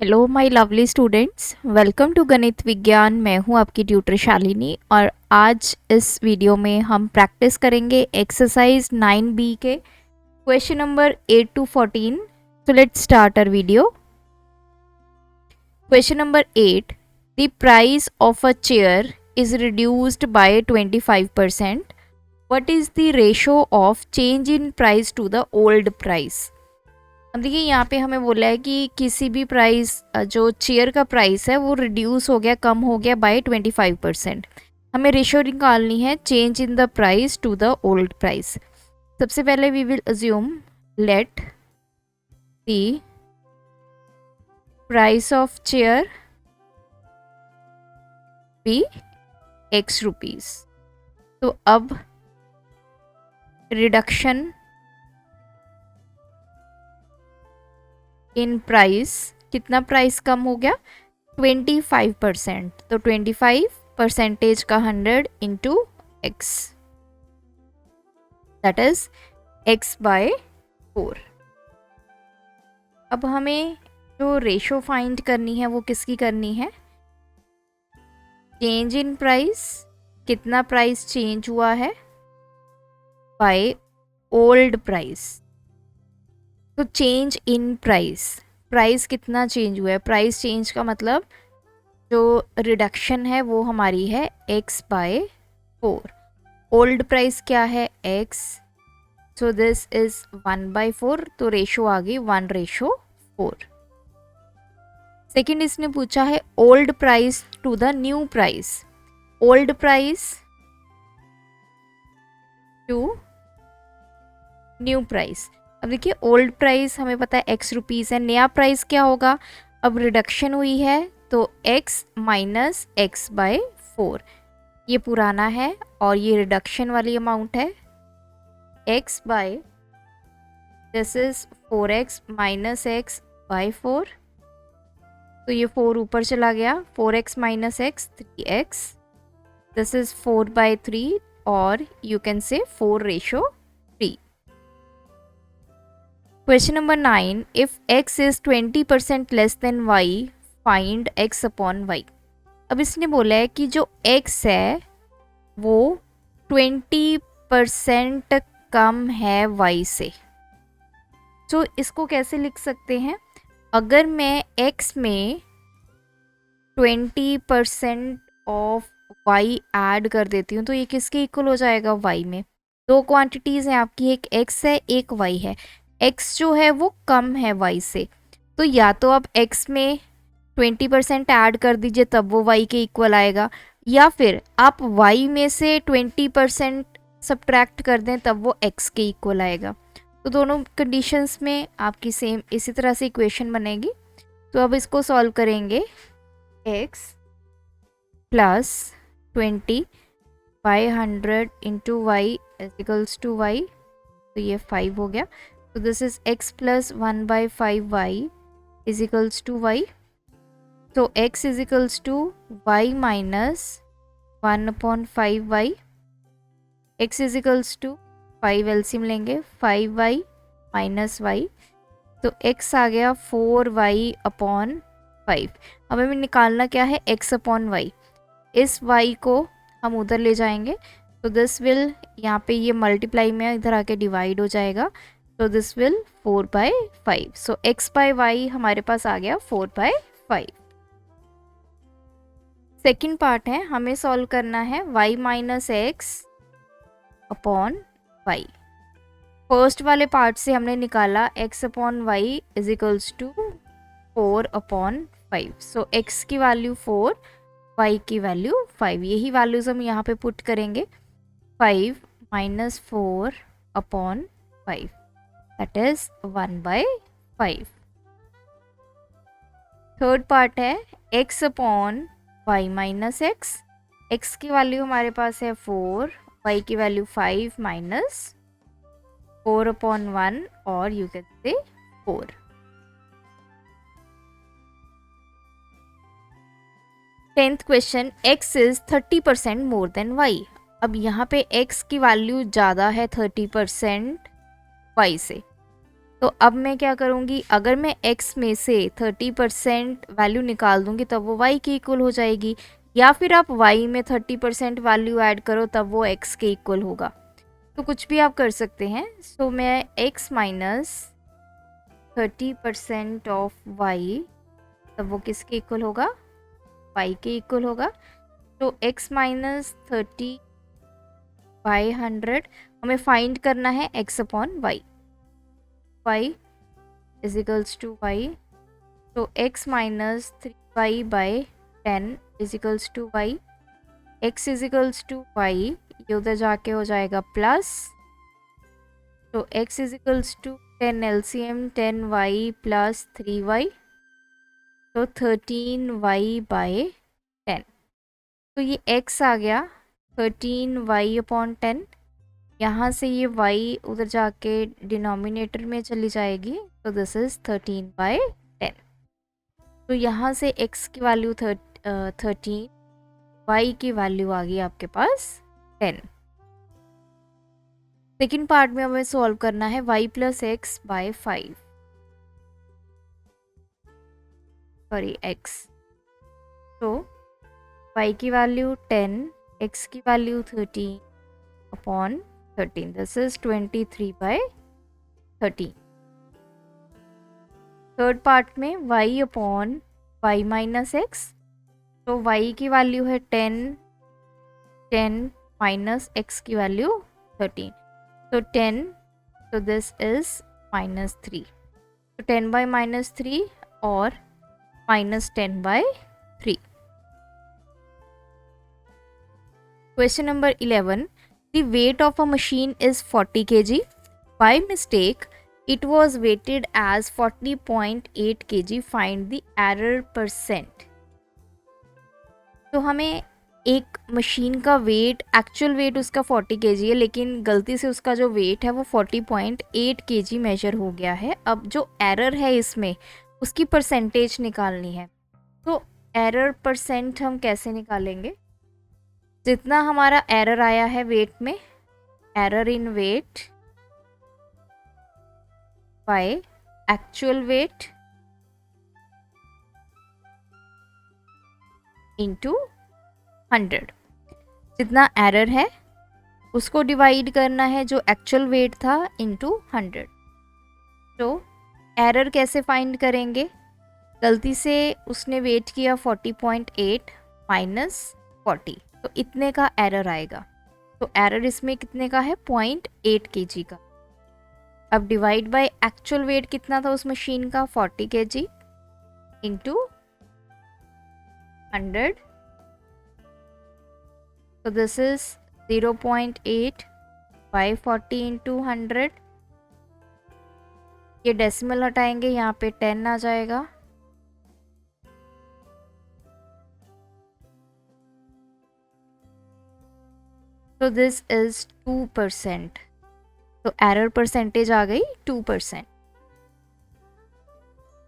Hello my lovely students, welcome to Ganit Vigyan. मैं हूं आपकी ट्यूटर शालिनी और आज इस वीडियो में हम प्रैक्टिस करेंगे एक्सरसाइज 9B के question number 8 to 14। So let's start our video. Question number 8, the price of a chair is reduced by 25%। What is the ratio of change in price to the old price. अब देखिए यहाँ पे हमें बोला है कि किसी भी प्राइस जो चेयर का प्राइस है वो रिड्यूस हो गया, कम हो गया बाय 25%। हमें रेशो निकालनी है change in the price to the old price. सबसे पहले we will assume let the price of chair be x rupees. तो अब रिडक्शन इन प्राइस, कितना प्राइस कम हो गया 25%। तो 25% का 100 into X, that is x by 4। अब हमें जो रेशो फाइंड करनी है वो किसकी करनी है, चेंज इन प्राइस, कितना प्राइस चेंज हुआ है बाय ओल्ड प्राइस। तो चेंज इन प्राइस, प्राइस कितना चेंज हुआ है, प्राइस चेंज का मतलब जो रिडक्शन है वो हमारी है x बाय 4। ओल्ड प्राइस क्या है x, सो दिस इज 1/4। तो रेशो आ गई 1:4। सेकेंड इसने पूछा है old price to the new price. Old price to new price. अब देखिए ओल्ड प्राइस हमें पता है x रुपीज़ है, नया प्राइस क्या होगा, अब रिडक्शन हुई है तो x माइनस x बाय 4। ये पुराना है और ये रिडक्शन वाली अमाउंट है x by, this is 4x minus x by 4। तो ये 4 ऊपर चला गया, 4x minus x 3x, this is 4/3 और you can say 4:3। Question number 9, if x is 20% less than y, find x upon y। अब इसने बोला है कि जो x है वो 20% कम है y से। तो इसको कैसे लिख सकते हैं, अगर मैं x में 20% ऑफ y ऐड कर देती हूँ तो ये किसके इक्वल हो जाएगा, y में। दो क्वांटिटीज़ हैं आपकी, एक x है एक y है। x जो है वो कम है y से, तो या तो आप x में 20% ऐड कर दीजिए तब वो y के इक्वल आएगा, या फिर आप y में से 20% सब्ट्रैक्ट कर दें तब वो x के इक्वल आएगा। तो दोनों कंडीशंस में आपकी सेम इसी तरह से इक्वेशन बनेगी। तो अब इसको सॉल्व करेंगे, x plus 20/100 into Y equals to y, तो ये 5 हो गया। So this is x plus 1/5y is equals to y. So x is equals to y minus 1/5y. x is equals to 5 LCM लेंगे, 5y minus y, तो x आ गया 4y upon 5। अब हमें निकालना क्या है, x अपॉन y। इस y को हम उधर ले जाएंगे तो दिस विल, यहाँ पे ये मल्टीप्लाई में इधर आके डिवाइड हो जाएगा, तो this will 4/5। So x by y हमारे पास आ गया 4/5। सेकेंड पार्ट है, हमें सॉल्व करना है y minus X upon Y. First वाले पार्ट से हमने निकाला x upon Y is equals to 4/5। So x की वैल्यू 4, y की वैल्यू 5। यही वैल्यूज हम यहाँ पे पुट करेंगे, 5 minus 4 upon 5, that is 1/5। Third part है x upon y minus X. x की वैल्यू हमारे पास है 4, y की वैल्यू 5 माइनस 4/1 और you can say 4। Tenth question, x is 30% more than y। अब यहाँ पे x की वैल्यू ज़्यादा है 30% y से, तो अब मैं क्या करूँगी, अगर मैं x में से 30% वैल्यू निकाल दूँगी तब वो y के इक्वल हो जाएगी, या फिर आप y में 30% वैल्यू ऐड करो तब वो x के इक्वल होगा। तो कुछ भी आप कर सकते हैं। सो मैं x माइनस 30% ऑफ y, तब वो किसके इक्वल होगा, y के इक्वल होगा। तो x माइनस 30 बाई 100, हमें फाइंड करना है x upon y, y is equals to y। तो x minus 3y by 10 is equals to y, x is equals to y, ये उधर जाके हो जाएगा प्लस, तो x is equals to 10 LCM 10y plus 3y, तो 13y बाई 10। तो ये x आ गया 13y अपॉन 10, यहाँ से ये y उधर जाके डिनोमिनेटर में चली जाएगी, तो दिस इज 13/10। तो यहाँ से x की वैल्यू 13, y की वैल्यू आ गई आपके पास 10। सेकेंड पार्ट में हमें सॉल्व करना है y plus X by 5, sorry x। तो y की वैल्यू 10, x की वैल्यू 13 upon 13, this is 23/13। Third part में y upon y minus X, तो y की वैल्यू है 10, 10 माइनस x की वैल्यू 13, तो 10, तो दिस इज -3, तो 10/-3 और -10/3। Question number 11. The weight of a machine is 40 kg. By mistake, it was weighted as 40.8 kg. Find the error percent. तो हमें एक मशीन का वेट, एक्चुअल वेट उसका 40 kg है, लेकिन गलती से उसका जो वेट है वो 40.8 kg मेजर हो गया है। अब जो एरर है इसमें उसकी परसेंटेज निकालनी है। तो एरर परसेंट हम कैसे निकालेंगे, जितना हमारा एरर आया है वेट में, error in weight by actual weight into 100, जितना एरर है उसको डिवाइड करना है जो एक्चुअल वेट था इंटू 100। तो एरर कैसे फाइंड करेंगे, गलती से उसने वेट किया 40.8 माइनस 40, तो इतने का एरर आएगा। तो एरर इसमें कितने का है, 0.8 kg का। अब डिवाइड बाय एक्चुअल वेट कितना था उस मशीन का, 40 kg इंटू 100, तो दिस इज 0.8 बाई 40 इंटू 100। ये डेसिमल हटाएंगे, यहाँ पे 10 आ जाएगा। तो दिस इज 2%, तो एरर परसेंटेज आ गई 2%।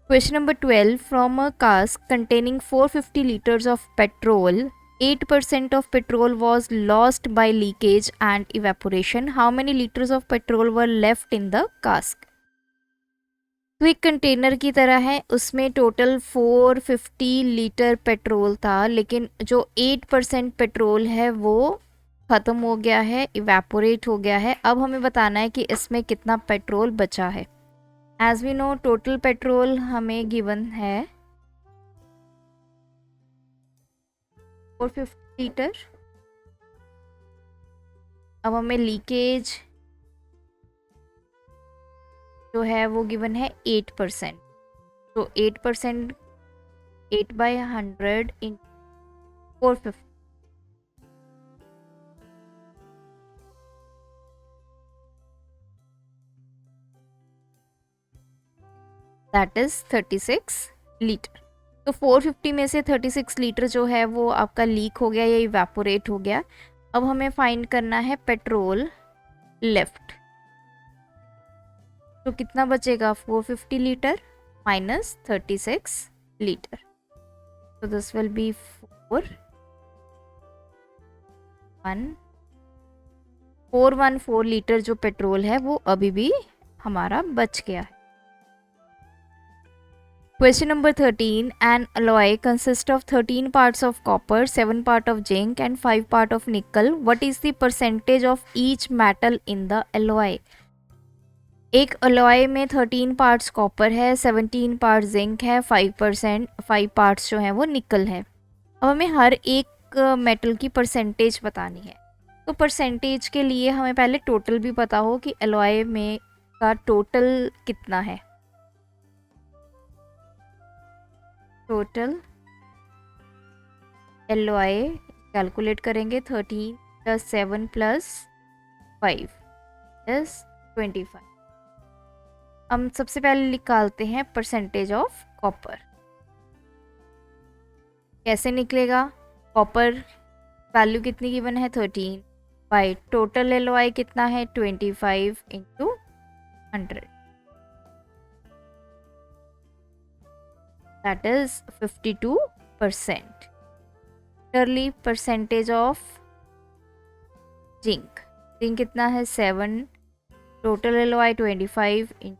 Question number 12. From a cask containing 450 liters of petrol, 8% of petrol was lost by leakage and evaporation. How many liters of petrol were left in the cask? तो एक container की तरह है, उसमें total 450 litre petrol था, लेकिन जो 8% petrol है वो ख़त्म हो गया है, इवेपोरेट हो गया है। अब हमें बताना है कि इसमें कितना पेट्रोल बचा है। As we know total petrol हमें गिवन है 450 लीटर। अब हमें लीकेज जो है वो गिवन है 8%, तो 8%, 8/100 इन 450, दैट इज 36 लीटर। तो 450 में से 36 लीटर जो है वो आपका लीक हो गया या इवेपोरेट हो गया। अब हमें फाइंड करना है पेट्रोल लेफ्ट, तो कितना बचेगा, 450 लीटर माइनस 36 लीटर, तो दिस विल बी 414 लीटर जो पेट्रोल है वो अभी भी हमारा बच गया है। Question number 13. An alloy consists of 13 parts of copper, 7 part of zinc and 5 part of nickel. What is the percentage of each metal in the alloy? एक alloy में 13 पार्ट्स कॉपर है, 17 पार्ट जिंक है, 5 parts जो हैं वो निकल है। अब हमें हर एक मेटल की परसेंटेज बतानी है। तो परसेंटेज के लिए हमें पहले टोटल भी पता हो कि alloy में का टोटल कितना है। टोटल alloy कैलकुलेट करेंगे, 13 + 7 + 5 = 25। हम सबसे पहले निकालते हैं परसेंटेज ऑफ कॉपर। कैसे निकलेगा? कॉपर वैल्यू कितनी गिवन है 13 बाई टोटल एलओआई कितना है 25 into 100, that is 52%। Thirdly percentage of zinc, zinc कितना है 7, total LOI 25 into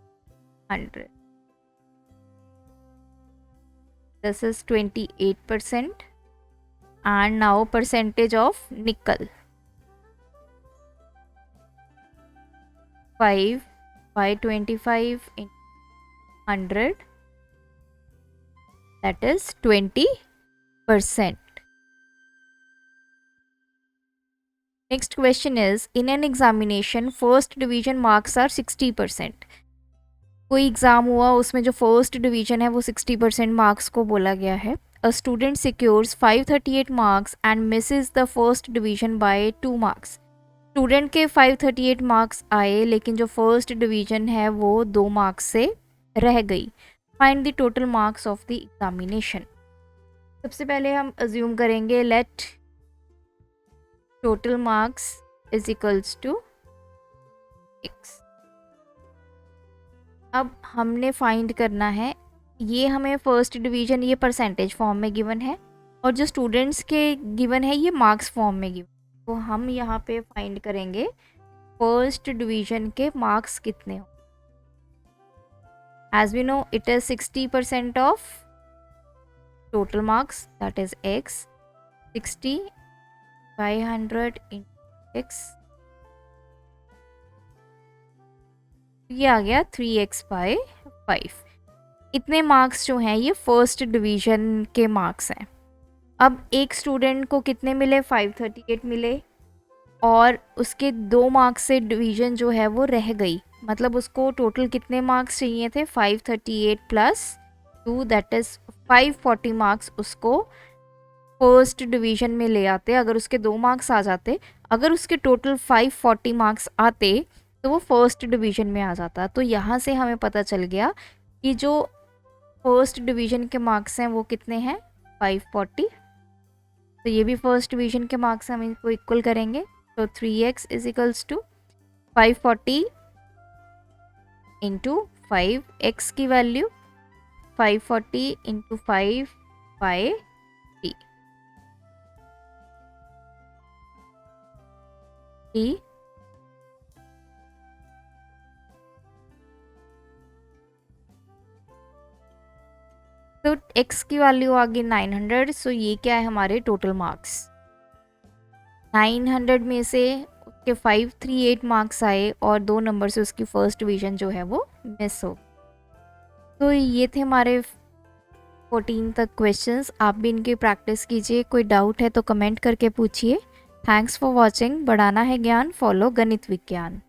100, this is 28%। and now percentage of nickel, 5 by 25 in 100, that is 20%। Next question is, in an examination first division marks are 60%। कोई exam हुआ उसमें जो first division है वो 60% marks को बोला गया है। A student secures 538 marks and Mrs the first division bye 2 marks. Student के 538 मार्क्स आए लेकिन जो फर्स्ट डिवीजन है वो 2 मार्क्स से रह गई। Find the total marks of the examination. सबसे पहले हम अज्यूम करेंगे let total marks is equals to x। अब हमने फाइंड करना है, ये हमें फर्स्ट डिवीजन ये परसेंटेज फॉर्म में गिवन है और जो स्टूडेंट्स के गिवन है ये मार्क्स फॉर्म में गिवन। तो हम यहाँ पे फाइंड करेंगे फर्स्ट डिवीजन के मार्क्स कितने हो। As we know it is 60% of total marks, that is x, 60 by 100 into x, ये आ गया 3x by 5। इतने मार्क्स जो हैं ये फर्स्ट डिवीजन के मार्क्स हैं। अब एक स्टूडेंट को कितने मिले 538 मिले और उसके 2 मार्क्स से डिवीजन जो है वो रह गई, मतलब उसको टोटल कितने मार्क्स चाहिए थे 538 + 2 दैट इज़ 540 मार्क्स उसको फर्स्ट डिवीजन में ले आते। अगर उसके 2 मार्क्स आ जाते, अगर उसके टोटल 540 मार्क्स आते तो वो फर्स्ट डिवीजन में आ जाता। तो यहाँ से हमें पता चल गया कि जो फर्स्ट डिवीजन के मार्क्स हैं वो कितने हैं 540। तो ये भी फर्स्ट डिवीजन के मार्क्स हम इनको इक्वल करेंगे। तो 3x is equals to 540 into 5, x की वैल्यू 540 इंटू 5 बाय 3। तो x की वैल्यू आ गई 900। सो ये क्या है हमारे टोटल मार्क्स। 900 में से उसके 538 मार्क्स आए और 2 नंबर से उसकी फर्स्ट डिवीजन जो है वो मिस हो। तो ये थे हमारे 14 तक क्वेश्चंस। आप भी इनकी प्रैक्टिस कीजिए। कोई डाउट है तो कमेंट करके पूछिए। Thanks for watching. बढ़ाना है ज्ञान, फॉलो गणित विज्ञान।